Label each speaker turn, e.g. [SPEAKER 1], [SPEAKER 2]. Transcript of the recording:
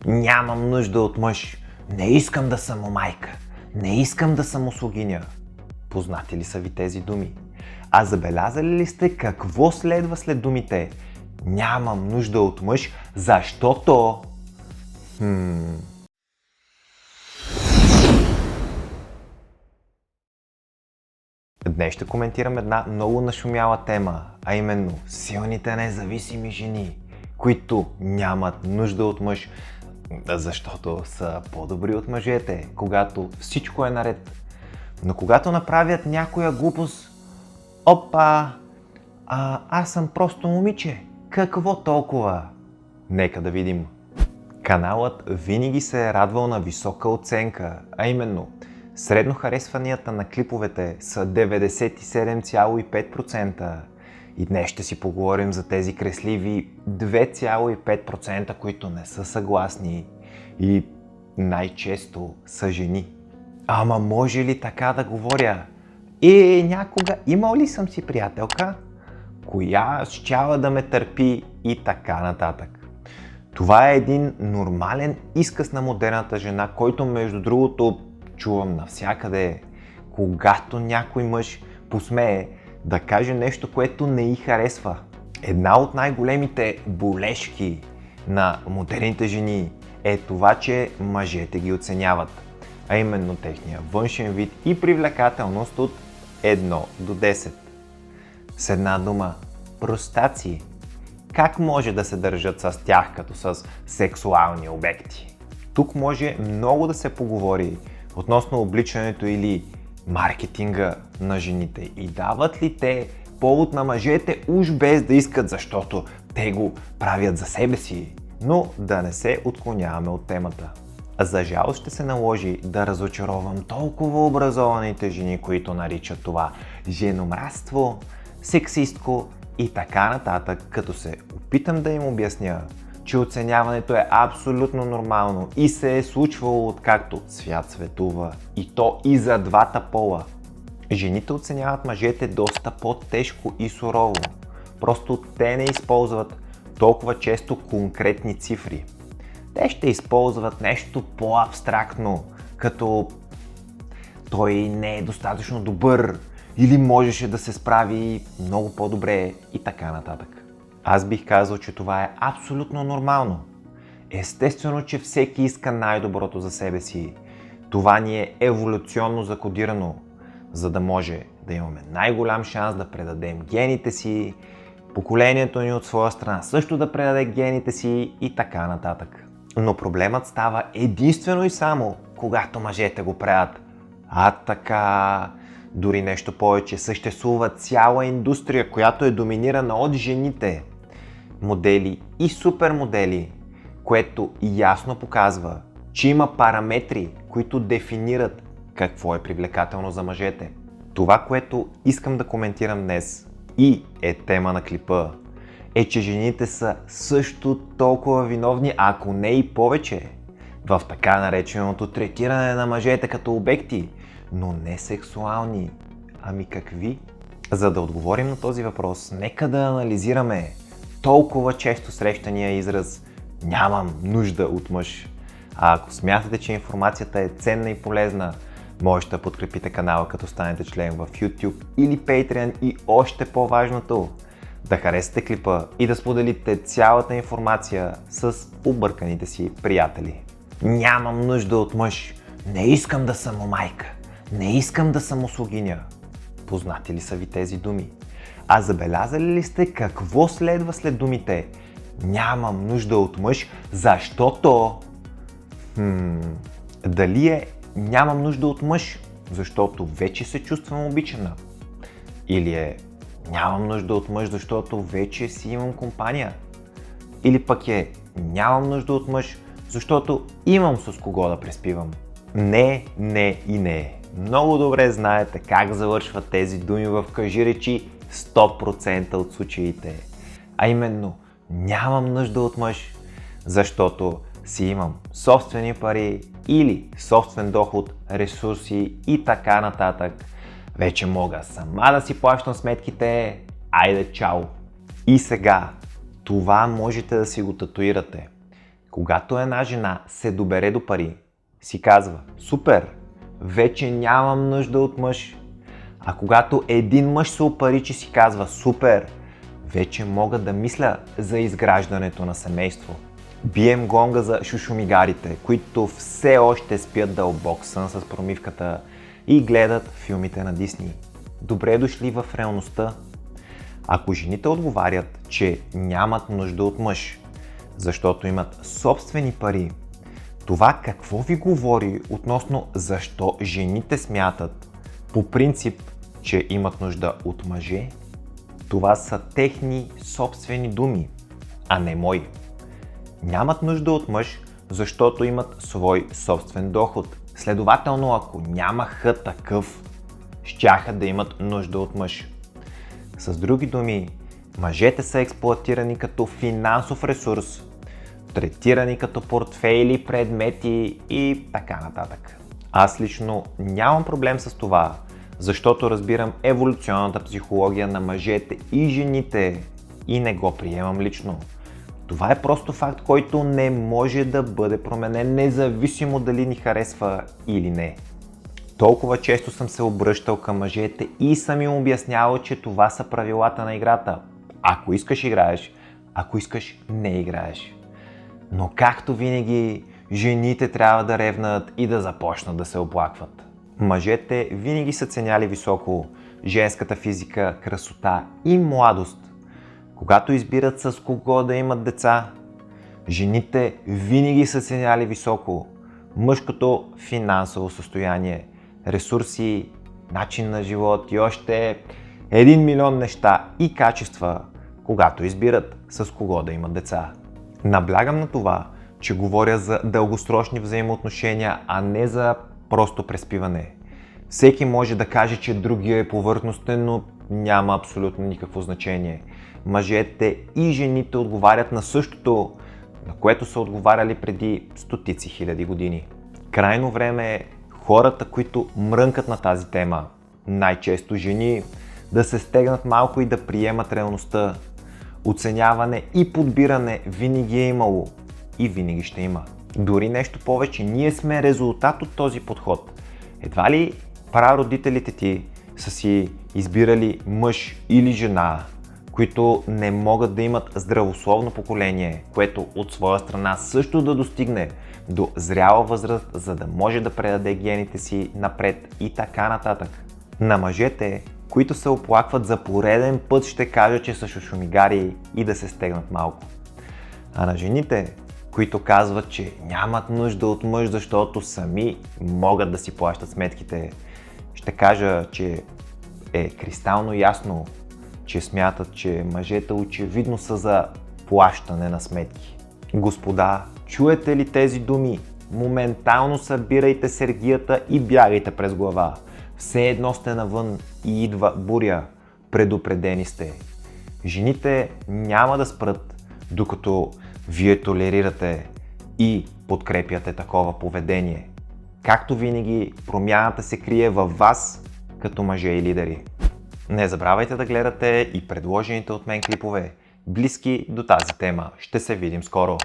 [SPEAKER 1] Нямам нужда от мъж. Не искам да съм майка. Не искам да съм услугиня. Познати ли са ви тези думи? А забелязали ли сте какво следва след думите? Нямам нужда от мъж, защото... Днес ще коментирам една много нашумяла тема, а именно силните независими жени, които нямат нужда от мъж, защото са по-добри от мъжете, когато всичко е наред. Но когато направят някоя глупост, опа, аз съм просто момиче, какво толкова? Нека да видим. Каналът винаги се е радвал на висока оценка, а именно средно харесванията на клиповете са 97,5%. И днес ще си поговорим за тези кресливи 2,5%, които не са съгласни и най-често са жени. Ама може ли така да говоря? Някога имал ли съм си приятелка, коя щяла да ме търпи и така нататък. Това е един нормален изказ на модерната жена, който между другото чувам навсякъде, когато някой мъж посмее да каже нещо, което не й харесва. Една от най-големите болешки на модерните жени е това, че мъжете ги оценяват, а именно техния външен вид и привлекателност от 1 до 10. С една дума, простаци. Как може да се държат с тях като с сексуални обекти? Тук може много да се поговори относно обличането или маркетинга на жените и дават ли те повод на мъжете уж без да искат, защото те го правят за себе си. Но да не се отклоняваме от темата. За жалост ще се наложи да разочаровам толкова образованите жени, които наричат това женомразство, сексистко и така нататък, като се опитам да им обясня, че оценяването е абсолютно нормално и се е случвало откакто свят светува, и то и за двата пола. Жените оценяват мъжете доста по-тежко и сурово, просто те не използват толкова често конкретни цифри. Те ще използват нещо по-абстрактно, като той не е достатъчно добър или можеше да се справи много по-добре и така нататък. Аз бих казал, че това е абсолютно нормално. Естествено, че всеки иска най-доброто за себе си. Това ни е еволюционно закодирано, за да може да имаме най-голям шанс да предадем гените си, поколението ни от своя страна също да предаде гените си и така нататък. Но проблемът става единствено и само, когато мъжете го правят. Така, дори нещо повече, съществува цяла индустрия, която е доминирана от жените, модели и супермодели, което ясно показва, че има параметри, които дефинират какво е привлекателно за мъжете. Това, което искам да коментирам днес и е тема на клипа, е, че жените са също толкова виновни, ако не и повече, в така нареченото третиране на мъжете като обекти, но не сексуални. Ами какви? За да отговорим на този въпрос, нека да анализираме толкова често срещания израз "нямам нужда от мъж". А ако смятате, че информацията е ценна и полезна, можете да подкрепите канала, като станете член в YouTube или Patreon, и още по-важното, да харесате клипа и да споделите цялата информация с обърканите си приятели. Нямам нужда от мъж. Не искам да съм майка. Не искам да съм услугиня. Познати ли са ви тези думи? А забелязали ли сте какво следва след думите "нямам нужда от мъж, защото"? Дали е "нямам нужда от мъж, защото вече се чувствам обичана"? Или е "нямам нужда от мъж, защото вече си имам компания"? Или пък е "нямам нужда от мъж, защото имам с кого да преспивам"? Не, не и не. Много добре знаете как завършват тези думи в кажи-речи 100% от случаите. А именно, нямам нужда от мъж, защото си имам собствени пари или собствен доход, ресурси и така нататък. Вече мога сама да си плащам сметките. Айде, чао! И сега, това можете да си го татуирате. Когато една жена се добере до пари, си казва: супер, вече нямам нужда от мъж. А когато един мъж се опаричи, си казва: супер, вече мога да мисля за изграждането на семейство. Бием гонга за шушумигарите, които все още спят дълбок сън с промивката и гледат филмите на Дисни. Добре дошли в реалността. Ако жените отговарят, че нямат нужда от мъж, защото имат собствени пари, това какво ви говори относно защо жените смятат по принцип, че имат нужда от мъже? Това са техни собствени думи, а не мои. Нямат нужда от мъж, защото имат свой собствен доход. Следователно, ако нямаха такъв, щяха да имат нужда от мъж. С други думи, мъжете са експлоатирани като финансов ресурс, третирани като портфейли, предмети и така нататък. Аз лично нямам проблем с това, защото разбирам еволюционната психология на мъжете и жените и не го приемам лично. Това е просто факт, който не може да бъде променен, независимо дали ни харесва или не. Толкова често съм се обръщал към мъжете и съм им обяснявал, че това са правилата на играта. Ако искаш играеш, ако искаш не играеш. Но както винаги, жените трябва да ревнат и да започнат да се оплакват. Мъжете винаги са ценяли високо женската физика, красота и младост. Когато избират с кого да имат деца, жените винаги са ценяли високо мъжкото финансово състояние, ресурси, начин на живот и още 1 милион неща и качества, когато избират с кого да имат деца. Наблягам на това, че говоря за дългосрочни взаимоотношения, а не за просто преспиване. Всеки може да каже, че другия е повърхностен, но няма абсолютно никакво значение. Мъжете и жените отговарят на същото, на което са отговаряли преди стотици хиляди години. Крайно време е хората, които мрънкат на тази тема, най-често жени, да се стегнат малко и да приемат реалността. Оценяване и подбиране винаги е имало и винаги ще има. Дори нещо повече, ние сме резултат от този подход. Едва ли прародителите ти са си избирали мъж или жена, които не могат да имат здравословно поколение, което от своя страна също да достигне до зряла възраст, за да може да предаде гените си напред и така нататък. На мъжете, които се оплакват за пореден път, ще кажа, че са шушумигари и да се стегнат малко. А на жените, които казват, че нямат нужда от мъж, защото сами могат да си плащат сметките, ще кажа, че е кристално ясно, че смятат, че мъжете очевидно са за плащане на сметки. Господа, чуете ли тези думи? Моментално събирайте сергията и бягайте през глава. Все едно сте навън и идва буря. Предупредени сте. Жените няма да спрат, докато вие толерирате и подкрепяте такова поведение. Както винаги, промяната се крие във вас, като мъже и лидери. Не забравяйте да гледате и предложените от мен клипове, близки до тази тема. Ще се видим скоро!